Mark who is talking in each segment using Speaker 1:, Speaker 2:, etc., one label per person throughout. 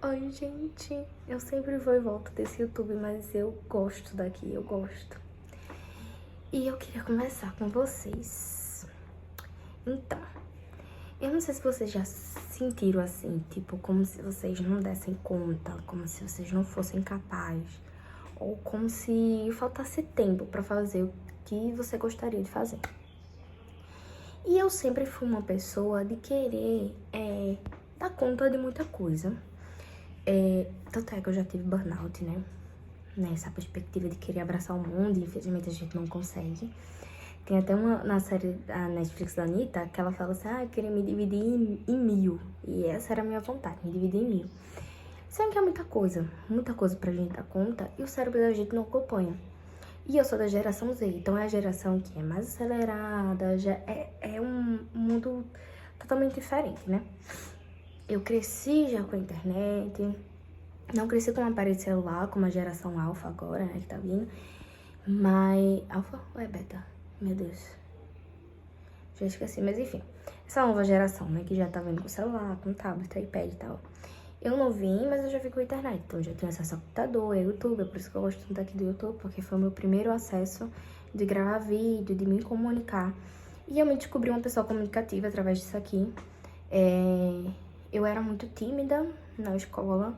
Speaker 1: Oi, gente. Eu sempre vou e volto desse YouTube, mas eu gosto daqui, eu gosto. E eu queria conversar com vocês. Então, eu não sei se vocês já sentiram assim, tipo, como se vocês não dessem conta, como se vocês não fossem capazes, ou como se faltasse tempo pra fazer o que você gostaria de fazer. E eu sempre fui uma pessoa de querer dar conta de muita coisa. Tanto é que eu já tive burnout, né? Nessa perspectiva de querer abraçar o mundo, e infelizmente a gente não consegue. Tem até na série da Netflix da Anitta, que ela fala assim, eu queria me dividir em 1000. E essa era a minha vontade, me dividir em 1000. Sendo que é muita coisa pra gente dar conta, e o cérebro da gente não acompanha. E eu sou da geração Z, então é a geração que é mais acelerada, já é um mundo totalmente diferente, né? Eu cresci já com a internet, não cresci com um aparelho celular, como a geração alfa agora, né, que tá vindo. Mas... Alfa ou é beta? Meu Deus. Já esqueci, mas enfim. Essa nova geração, né, que já tá vindo com celular, com tablet, iPad e tal. Eu não vim, mas eu já vi com a internet. Então, eu já tenho acesso ao computador, a YouTube. É por isso que eu gosto tanto aqui do YouTube, porque foi o meu primeiro acesso de gravar vídeo, de me comunicar. E eu me descobri uma pessoa comunicativa através disso aqui. Eu era muito tímida na escola.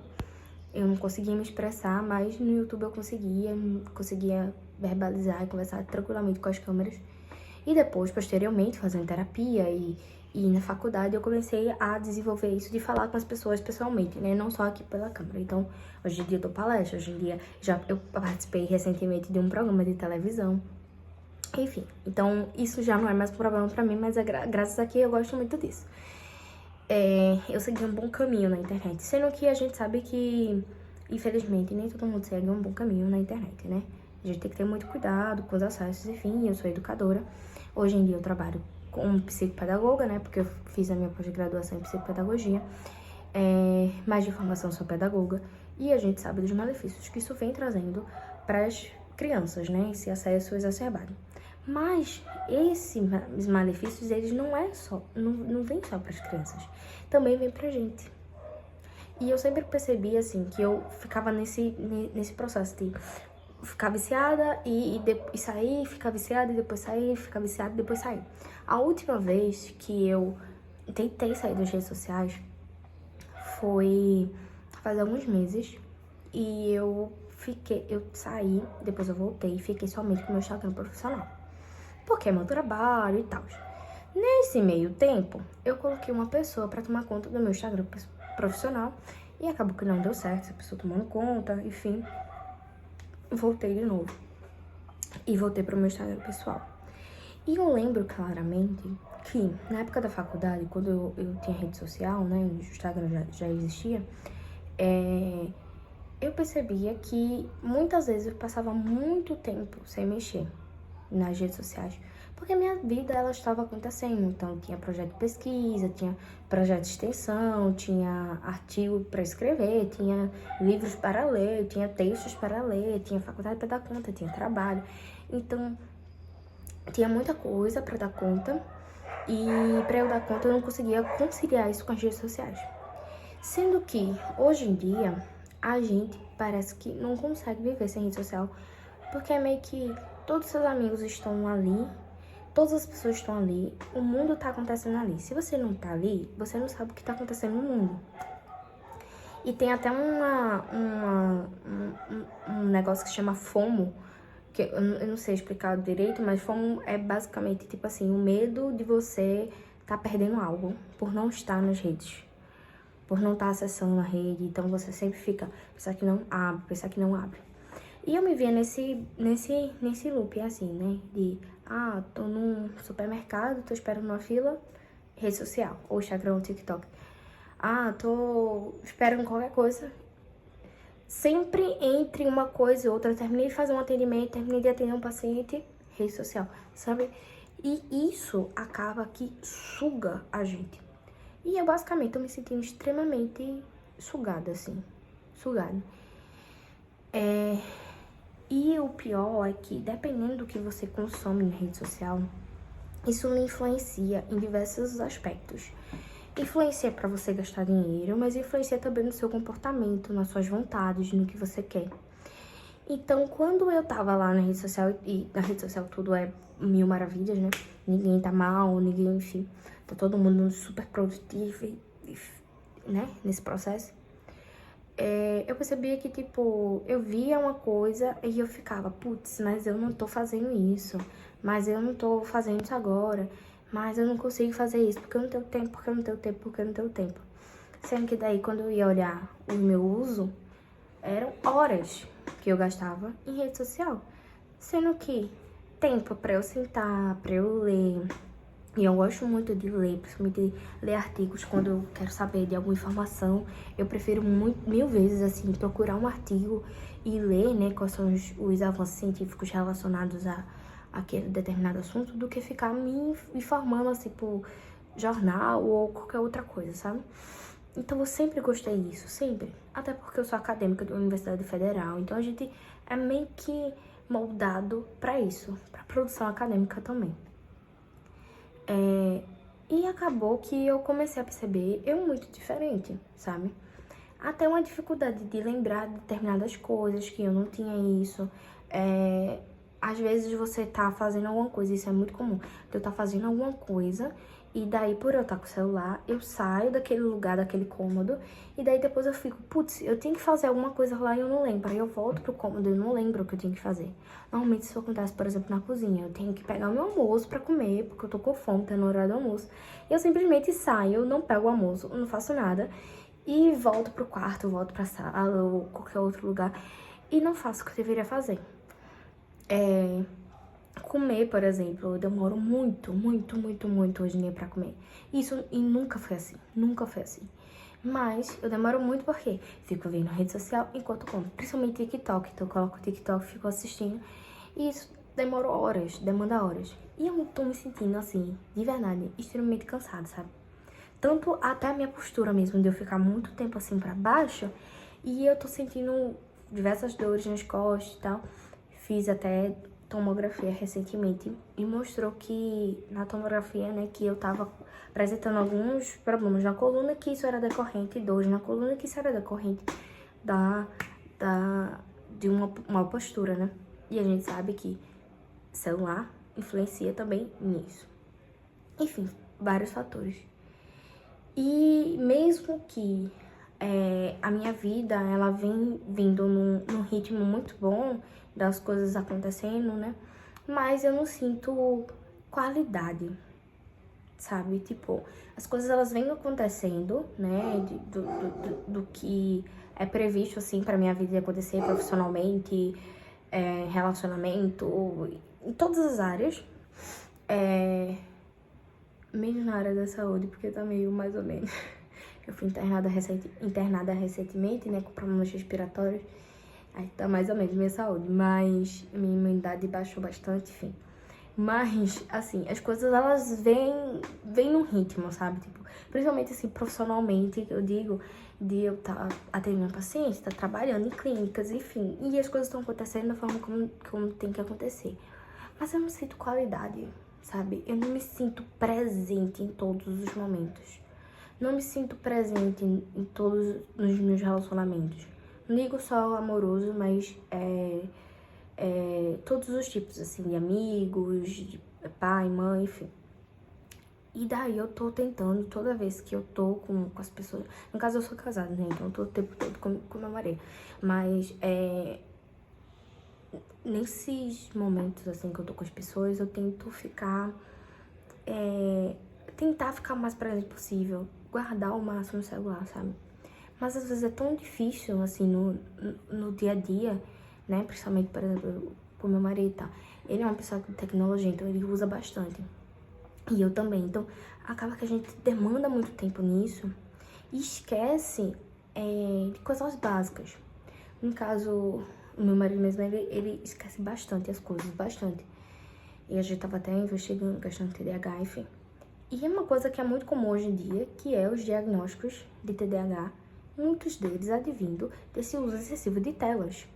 Speaker 1: Eu não conseguia me expressar, mas no YouTube eu conseguia verbalizar e conversar tranquilamente com as câmeras. E depois, posteriormente, fazendo terapia e na faculdade, eu comecei a desenvolver isso de falar com as pessoas pessoalmente, né? Não só aqui pela câmera. Então, hoje em dia eu dou palestra, hoje em dia eu participei recentemente de um programa de televisão. Enfim, então isso já não é mais um problema pra mim, mas graças a que eu gosto muito disso. Eu segui um bom caminho na internet, sendo que a gente sabe que, infelizmente, nem todo mundo segue um bom caminho na internet, né? A gente tem que ter muito cuidado com os acessos, enfim, eu sou educadora. Hoje em dia eu trabalho como psicopedagoga, né? Porque eu fiz a minha pós-graduação em psicopedagogia, mas de formação sou pedagoga. E a gente sabe dos malefícios que isso vem trazendo para as crianças, né? Esse acesso exacerbado. Mas esses malefícios, eles não vêm só para as crianças, também vem pra gente. E eu sempre percebi, assim, que eu ficava nesse processo de ficar viciada e sair, ficar viciada e depois sair, ficar viciada e depois sair. A última vez que eu tentei sair das redes sociais foi faz alguns meses e eu saí, depois eu voltei e fiquei somente com o meu Instagram profissional, porque é meu trabalho e tal. Nesse meio tempo, eu coloquei uma pessoa pra tomar conta do meu Instagram profissional e acabou que não deu certo, essa pessoa tomando conta, enfim. Voltei de novo e voltei pro meu Instagram pessoal. E eu lembro claramente que na época da faculdade, quando eu tinha rede social, né, o Instagram já existia, eu percebia que muitas vezes eu passava muito tempo sem mexer nas redes sociais, porque a minha vida ela estava acontecendo. Então tinha projeto de pesquisa, tinha projeto de extensão, tinha artigo para escrever, tinha livros para ler, tinha textos para ler, tinha faculdade para dar conta, tinha trabalho. Então tinha muita coisa para dar conta e para eu dar conta eu não conseguia conciliar isso com as redes sociais. Sendo que hoje em dia a gente parece que não consegue viver sem rede social, porque é meio que todos os seus amigos estão ali, todas as pessoas estão ali, o mundo tá acontecendo ali. Se você não tá ali, você não sabe o que tá acontecendo no mundo. E tem até um negócio que chama FOMO, que eu não sei explicar direito, mas FOMO é basicamente, tipo assim, o medo de você tá perdendo algo por não estar nas redes, por não estar acessando a rede. Então você sempre fica, pensar que não abre, pensar que não abre. E eu me via nesse loop, assim, né? De, tô num supermercado, tô esperando uma fila, rede social, ou Instagram, ou TikTok. Tô esperando qualquer coisa. Sempre entre uma coisa e outra, terminei de fazer um atendimento, terminei de atender um paciente, rede social, sabe? E isso acaba que suga a gente. E eu, basicamente, tô me sentindo extremamente sugada, assim. Sugada. E o pior é que, dependendo do que você consome na rede social, isso me influencia em diversos aspectos. influencia pra você gastar dinheiro, mas influencia também no seu comportamento, nas suas vontades, no que você quer. Então, quando eu tava lá na rede social, e na rede social tudo é mil maravilhas, né? Ninguém tá mal, ninguém, enfim, tá todo mundo super produtivo, né? Nesse processo. Eu percebia que, tipo, eu via uma coisa e eu ficava, putz, mas eu não tô fazendo isso, mas eu não tô fazendo isso agora, mas eu não consigo fazer isso, porque eu não tenho tempo, porque eu não tenho tempo, porque eu não tenho tempo. Sendo que daí, quando eu ia olhar o meu uso, eram horas que eu gastava em rede social. Sendo que tempo pra eu sentar, pra eu ler. E eu gosto muito de ler, principalmente de ler artigos quando eu quero saber de alguma informação. Eu prefiro mil vezes, assim, procurar um artigo e ler, né, quais são os avanços científicos relacionados a aquele determinado assunto, do que ficar me informando, assim, por jornal ou qualquer outra coisa, sabe? Então eu sempre gostei disso, sempre. Até porque eu sou acadêmica de uma universidade federal, então a gente é meio que moldado pra isso, pra produção acadêmica também. E acabou que eu comecei a perceber eu muito diferente, sabe? Até uma dificuldade de lembrar de determinadas coisas, que eu não tinha isso. Às vezes você tá fazendo alguma coisa, isso é muito comum. Eu tá fazendo alguma coisa e daí, por eu estar com o celular, eu saio daquele lugar, daquele cômodo, e daí depois eu fico, putz, eu tenho que fazer alguma coisa lá e eu não lembro. Aí eu volto pro cômodo e eu não lembro o que eu tenho que fazer. Normalmente isso acontece, por exemplo, na cozinha. Eu tenho que pegar o meu almoço pra comer, porque eu tô com fome, tá no horário do almoço. E eu simplesmente saio, eu não pego o almoço, eu não faço nada, e volto pro quarto, volto pra sala ou qualquer outro lugar, e não faço o que eu deveria fazer. Comer, por exemplo, eu demoro muito hoje em dia pra comer. Isso, e nunca foi assim, nunca foi assim. Mas eu demoro muito porque fico vendo rede social enquanto como, principalmente TikTok. Então eu coloco o TikTok, fico assistindo, e isso demora horas, demanda horas. E eu tô me sentindo assim, de verdade, extremamente cansada, sabe? Tanto até a minha postura mesmo, de eu ficar muito tempo assim pra baixo, e eu tô sentindo diversas dores nas costas e tal. Fiz até tomografia recentemente e mostrou que na tomografia, né, que eu tava apresentando alguns problemas na coluna, que isso era decorrente, dores na coluna, que isso era decorrente de uma postura, né? E a gente sabe que celular influencia também nisso. Enfim, vários fatores. E mesmo que a minha vida, ela vem vindo num ritmo muito bom, das coisas acontecendo, né? Mas eu não sinto qualidade, sabe? Tipo, as coisas elas vêm acontecendo, né? Do que é previsto, assim, pra minha vida acontecer profissionalmente, relacionamento, em todas as áreas. Menos na área da saúde, porque tá meio mais ou menos. Eu fui internada recentemente, né, com problemas respiratórios. Aí tá mais ou menos minha saúde, mas minha imunidade baixou bastante, enfim. Mas, assim, as coisas, elas vêm num ritmo, sabe? Tipo, principalmente, assim, profissionalmente, eu digo, de eu estar atendendo pacientes, estar trabalhando em clínicas, enfim. E as coisas estão acontecendo da forma como tem que acontecer. Mas eu não sinto qualidade, sabe? Eu não me sinto presente em todos os momentos. Não me sinto presente em todos os meus relacionamentos. Não digo só amoroso, mas todos os tipos, assim, de amigos, de pai, mãe, enfim. E daí eu tô tentando, toda vez que eu tô com as pessoas... No caso, eu sou casada, né? Então eu tô o tempo todo com meu marido. Mas, nesses momentos, assim, que eu tô com as pessoas, eu tento ficar... tentar ficar o mais presente possível. Guardar ao máximo o celular, sabe? Mas às vezes é tão difícil, assim, no dia a dia, né? Principalmente, por exemplo, pro meu marido, tá? Ele é uma pessoa de tecnologia, então ele usa bastante. E eu também. Então, acaba que a gente demanda muito tempo nisso e esquece de coisas básicas. No caso, o meu marido mesmo, ele esquece bastante as coisas, bastante. E a gente tava até investigando questão de TDAH, enfim. E é uma coisa que é muito comum hoje em dia, que é os diagnósticos de TDAH, muitos deles advindo desse uso excessivo de telas.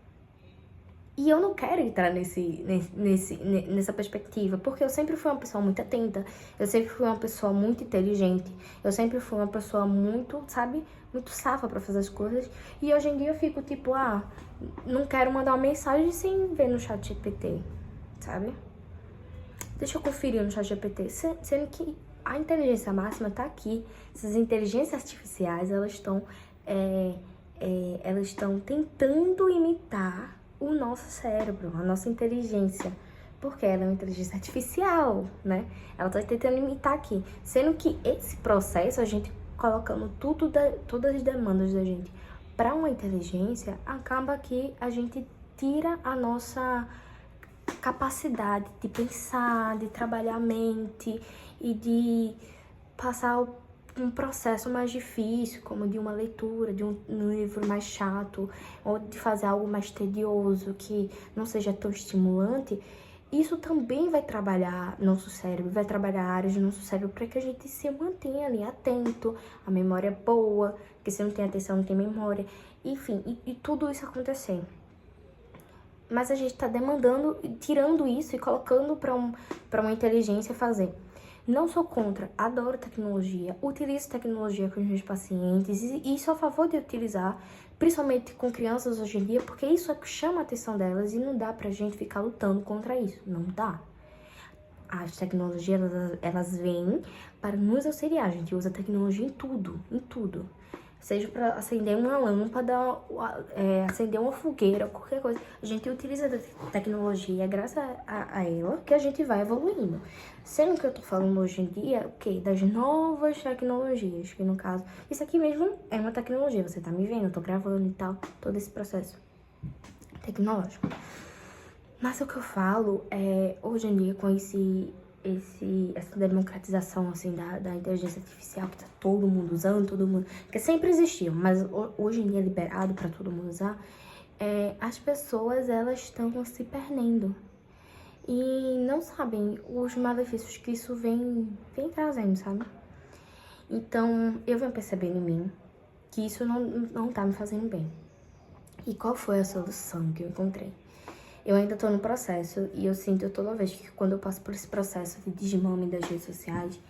Speaker 1: E eu não quero entrar nessa perspectiva, porque eu sempre fui uma pessoa muito atenta, eu sempre fui uma pessoa muito inteligente, eu sempre fui uma pessoa muito, sabe, muito safa pra fazer as coisas. E hoje em dia eu fico tipo, não quero mandar uma mensagem sem ver no chat GPT, sabe? Deixa eu conferir no chat GPT, sendo que a inteligência máxima tá aqui. Essas inteligências artificiais, elas estão tentando imitar o nosso cérebro, a nossa inteligência, porque ela é uma inteligência artificial, né? Ela tá tentando imitar aqui, sendo que esse processo, a gente colocando todas as demandas da gente para uma inteligência, acaba que a gente tira a nossa capacidade de pensar, de trabalhar a mente e de passar um processo mais difícil, como de uma leitura, de um livro mais chato, ou de fazer algo mais tedioso, que não seja tão estimulante. Isso também vai trabalhar nosso cérebro, vai trabalhar áreas do nosso cérebro para que a gente se mantenha ali atento, a memória boa, porque se não tem atenção, não tem memória, enfim, e tudo isso acontecer. Mas a gente está demandando, tirando isso e colocando para uma inteligência fazer. Não sou contra, adoro tecnologia, utilizo tecnologia com os meus pacientes e sou a favor de utilizar, principalmente com crianças hoje em dia, porque isso é que chama a atenção delas e não dá pra gente ficar lutando contra isso, não dá. As tecnologias, elas vêm para nos auxiliar, a gente usa tecnologia em tudo, em tudo. Seja para acender uma lâmpada, acender uma fogueira, qualquer coisa. A gente utiliza a tecnologia, é graças a ela que a gente vai evoluindo. Sendo que eu tô falando hoje em dia, o quê? Das novas tecnologias, que no caso, isso aqui mesmo é uma tecnologia, você tá me vendo, eu tô gravando e tal, todo esse processo tecnológico. Mas o que eu falo é, hoje em dia, com essa democratização, assim, da inteligência artificial, que tá todo mundo usando, todo mundo... Porque sempre existiu, mas hoje em dia é liberado pra todo mundo usar. As pessoas, elas estão se perdendo. E não sabem os malefícios que isso vem trazendo, sabe? Então, eu venho percebendo em mim que isso não tá me fazendo bem. E qual foi a solução que eu encontrei? Eu ainda tô no processo e eu sinto toda vez que quando eu passo por esse processo de desmame das redes sociais,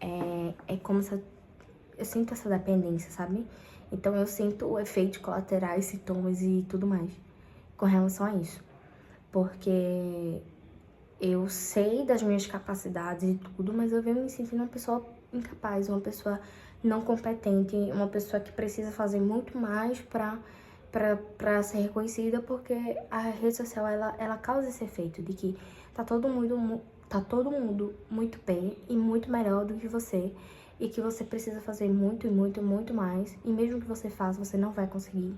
Speaker 1: é como se eu sinto essa dependência, sabe? Então eu sinto efeitos colaterais, sintomas e tudo mais com relação a isso. Porque eu sei das minhas capacidades e tudo, mas eu venho me sentindo uma pessoa incapaz, uma pessoa não competente, uma pessoa que precisa fazer muito mais pra ser reconhecida, porque a rede social, ela causa esse efeito de que tá todo mundo muito bem e muito melhor do que você, e que você precisa fazer muito e muito, muito mais, e mesmo que você faça, você não vai conseguir,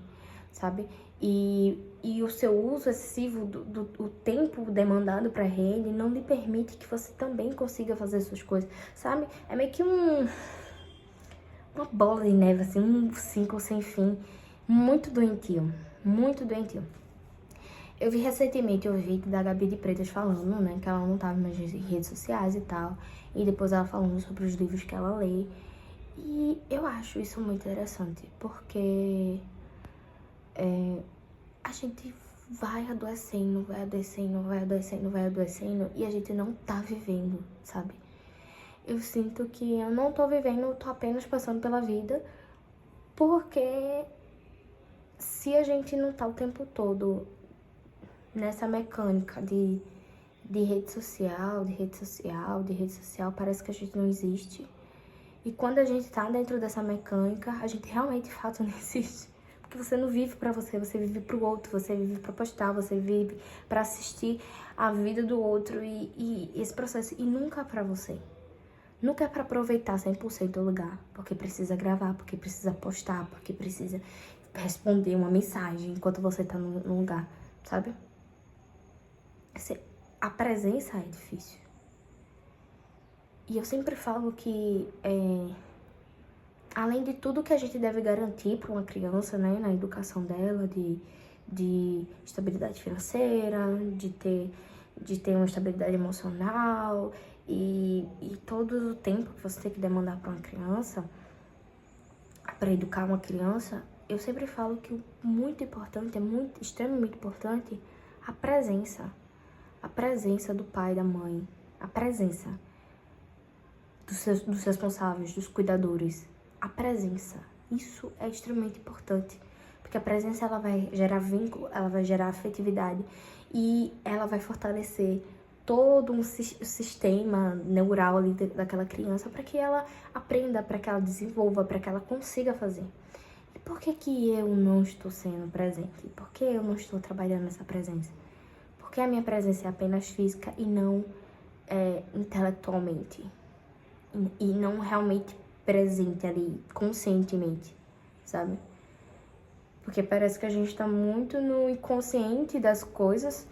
Speaker 1: sabe? E o seu uso excessivo do tempo demandado pra rede não lhe permite que você também consiga fazer suas coisas, sabe? É meio que uma bola de neve, assim, um ciclo sem fim, muito doentio, muito doentio. Eu vi recentemente o vídeo da Gabi de Pretas falando, né, que ela não tava mais nas redes sociais e tal, e depois ela falando sobre os livros que ela lê, e eu acho isso muito interessante, porque a gente vai adoecendo, vai adoecendo, vai adoecendo, vai adoecendo, e a gente não tá vivendo, sabe? Eu sinto que eu não tô vivendo, eu tô apenas passando pela vida, porque se a gente não tá o tempo todo nessa mecânica de rede social, de rede social, de rede social, parece que a gente não existe. E quando a gente tá dentro dessa mecânica, a gente realmente, de fato, não existe. Porque você não vive pra você, você vive pro outro, você vive pra postar, você vive pra assistir a vida do outro e esse processo. E nunca pra você. Nunca é pra aproveitar 100% do lugar, porque precisa gravar, porque precisa postar, porque precisa responder uma mensagem enquanto você tá no lugar, sabe? A presença é difícil. E eu sempre falo que, além de tudo que a gente deve garantir para uma criança, né, na educação dela, de estabilidade financeira, de ter uma estabilidade emocional e todo o tempo que você tem que demandar para uma criança, para educar uma criança, eu sempre falo que o muito importante, extremamente importante, A presença. A presença do pai, da mãe. A presença dos responsáveis, dos cuidadores. A presença. Isso é extremamente importante. Porque a presença, ela vai gerar vínculo, ela vai gerar afetividade. E ela vai fortalecer todo um sistema neural ali daquela criança para que ela aprenda, para que ela desenvolva, para que ela consiga fazer. E por que que eu não estou sendo presente? Por que eu não estou trabalhando essa presença? Porque a minha presença é apenas física e não intelectualmente. E não realmente presente ali, conscientemente, sabe? Porque parece que a gente tá muito no inconsciente das coisas,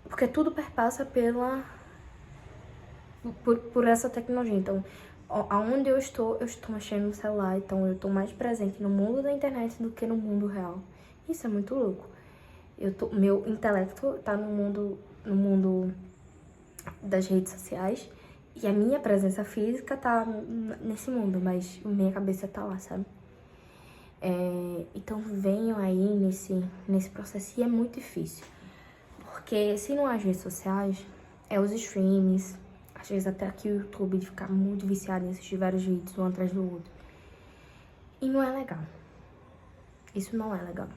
Speaker 1: porque tudo perpassa por essa tecnologia. Então, aonde eu estou mexendo no celular, então eu tô mais presente no mundo da internet do que no mundo real. Isso é muito louco. Meu intelecto tá no mundo das redes sociais e a minha presença física tá nesse mundo, mas minha cabeça tá lá, sabe? Então venho aí nesse processo e é muito difícil. Porque se não as redes sociais, os streams, às vezes até aqui o YouTube de ficar muito viciado em assistir vários vídeos um atrás do outro. E não é legal. Isso não é legal.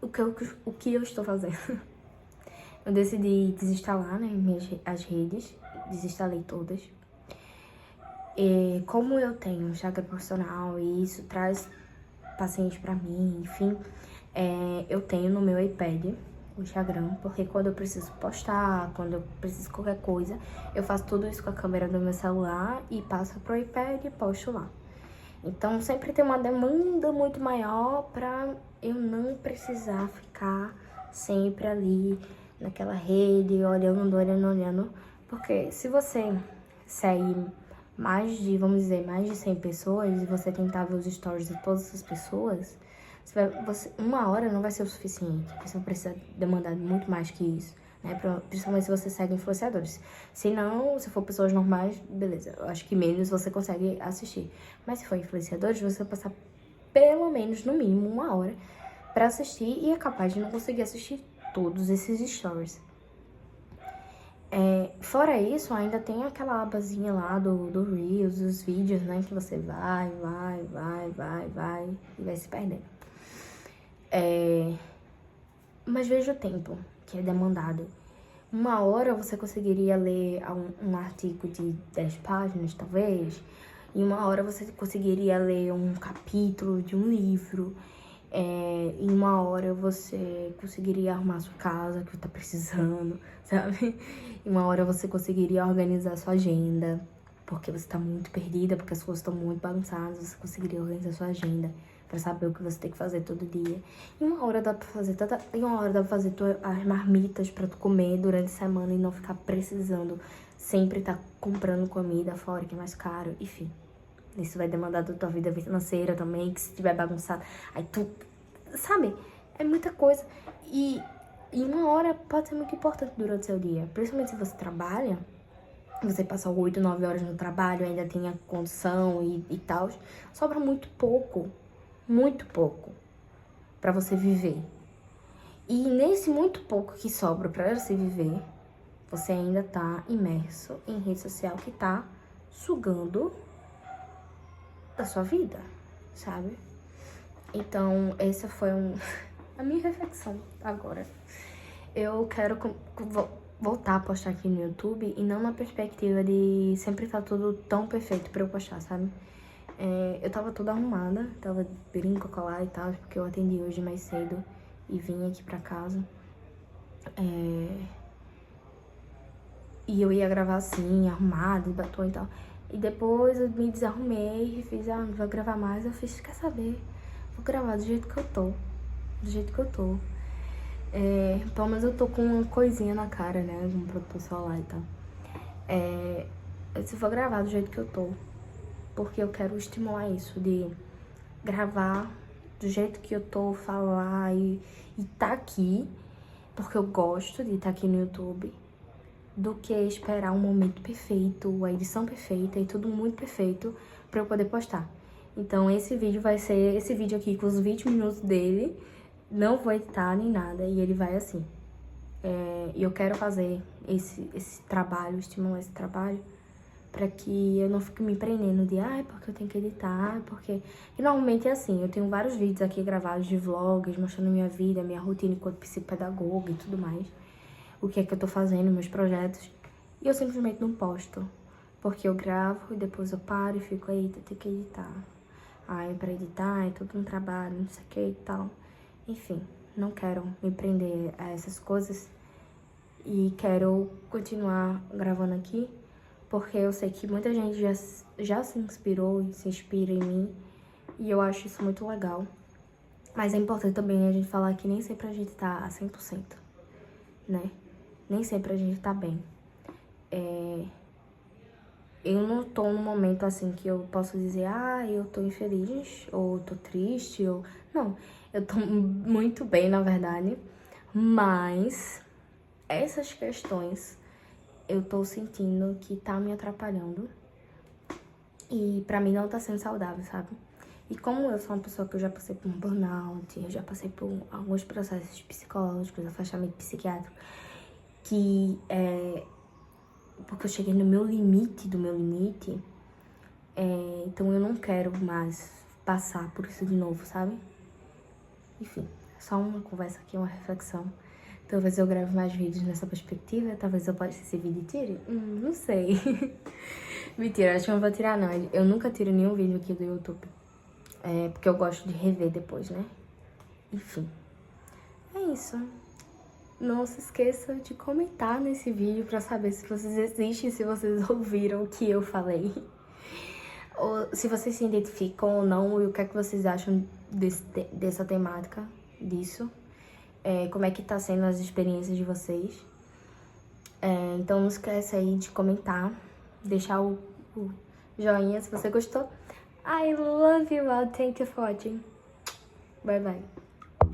Speaker 1: O que eu estou fazendo? Eu decidi desinstalar, né, as redes, desinstalei todas. E como eu tenho um Instagram profissional e isso traz paciente pra mim, enfim, eu tenho no meu iPad o Instagram, porque quando eu preciso postar, quando eu preciso qualquer coisa, eu faço tudo isso com a câmera do meu celular e passo pro iPad e posto lá. Então sempre tem uma demanda muito maior pra eu não precisar ficar sempre ali naquela rede, olhando, porque se você segue vamos dizer, mais de 100 pessoas e você tentar ver os stories de todas essas pessoas, uma hora não vai ser o suficiente, você vai precisar demandar muito mais que isso, né? Principalmente se você segue influenciadores. Se não, se for pessoas normais, beleza, eu acho que menos você consegue assistir. Mas se for influenciadores, você vai passar pelo menos, no mínimo, uma hora pra assistir e é capaz de não conseguir assistir todos esses stories. Fora isso, ainda tem aquela abazinha lá do Reels, dos vídeos, né? Que você vai e vai se perdendo. Mas veja o tempo que é demandado. Uma hora você conseguiria ler um artigo de 10 páginas, talvez. E uma hora você conseguiria ler um capítulo de um livro. Em uma hora você conseguiria arrumar sua casa que tá precisando, sabe? Em uma hora você conseguiria organizar sua agenda, porque você tá muito perdida, porque as coisas estão muito bagunçadas, você conseguiria organizar sua agenda pra saber o que você tem que fazer todo dia. Em uma hora dá pra fazer as marmitas pra tu comer durante a semana e não ficar precisando sempre tá comprando comida fora, que é mais caro, enfim. Isso vai demandar da tua vida financeira também, que se tiver bagunçado, aí tu, sabe? É muita coisa. E uma hora pode ser muito importante durante o seu dia. Principalmente se você trabalha, você passa 8, 9 horas no trabalho, ainda tem a condição e tal. Sobra muito pouco pra você viver. E nesse muito pouco que sobra pra você viver, você ainda tá imerso em rede social que tá sugando da sua vida, sabe? Então, essa foi a minha reflexão agora. Eu quero voltar a postar aqui no YouTube e não na perspectiva de sempre estar tudo tão perfeito pra eu postar, sabe? Eu tava toda arrumada, tava brinco, colar e tal, porque eu atendi hoje mais cedo e vim aqui pra casa. E eu ia gravar assim, arrumada, batom e tal. E depois eu me desarrumei e fiz, não vou gravar mais. Eu fiz, quer saber? Vou gravar do jeito que eu tô. Do jeito que eu tô. Pelo menos eu tô com uma coisinha na cara, né? Um protetor solar e tal. Eu disse, vou gravar do jeito que eu tô. Porque eu quero estimular isso, de gravar do jeito que eu tô, falar e tá aqui. Porque eu gosto de estar aqui no YouTube. Do que esperar um momento perfeito, a edição perfeita e tudo muito perfeito pra eu poder postar. Então esse vídeo vai ser esse vídeo aqui com os 20 minutos dele, não vou editar nem nada, e ele vai assim. E eu quero fazer esse trabalho, estimular esse trabalho, pra que eu não fique me prendendo de, porque eu tenho que editar, porque... E normalmente é assim, eu tenho vários vídeos aqui gravados de vlogs, mostrando minha vida, minha rotina enquanto psicopedagoga e tudo mais. O que é que eu tô fazendo, meus projetos. E eu simplesmente não posto, porque eu gravo e depois eu paro e fico, eita, tem que editar. Pra editar é todo um trabalho, não sei o que e tal. Enfim, não quero me prender a essas coisas e quero continuar gravando aqui, porque eu sei que muita gente já se inspirou e se inspira em mim, e eu acho isso muito legal. Mas é importante também a gente falar que nem sempre a gente tá a 100%, né? Nem sempre a gente tá bem. Eu não tô num momento assim que eu posso dizer, eu tô infeliz, ou tô triste, ou... Não, eu tô muito bem, na verdade, mas essas questões eu tô sentindo que tá me atrapalhando e pra mim não tá sendo saudável, sabe? E como eu sou uma pessoa que eu já passei por um burnout, eu já passei por alguns processos psicológicos, afastamento psiquiátrico, que porque eu cheguei no meu limite do meu limite, então eu não quero mais passar por isso de novo, sabe? Enfim, só uma conversa aqui, uma reflexão. Talvez eu grave mais vídeos nessa perspectiva, talvez eu possa esse vídeo e tire? Não sei. Mentira, acho que não vou tirar não. Eu nunca tiro nenhum vídeo aqui do YouTube. Porque eu gosto de rever depois, né? Enfim, é isso. Não se esqueça de comentar nesse vídeo pra saber se vocês existem, se vocês ouviram o que eu falei. Ou se vocês se identificam ou não, e o que é que vocês acham dessa temática, disso. Como é que tá sendo as experiências de vocês. Então não esquece aí de comentar, deixar o joinha se você gostou. I love you all, thank you for watching. Bye bye.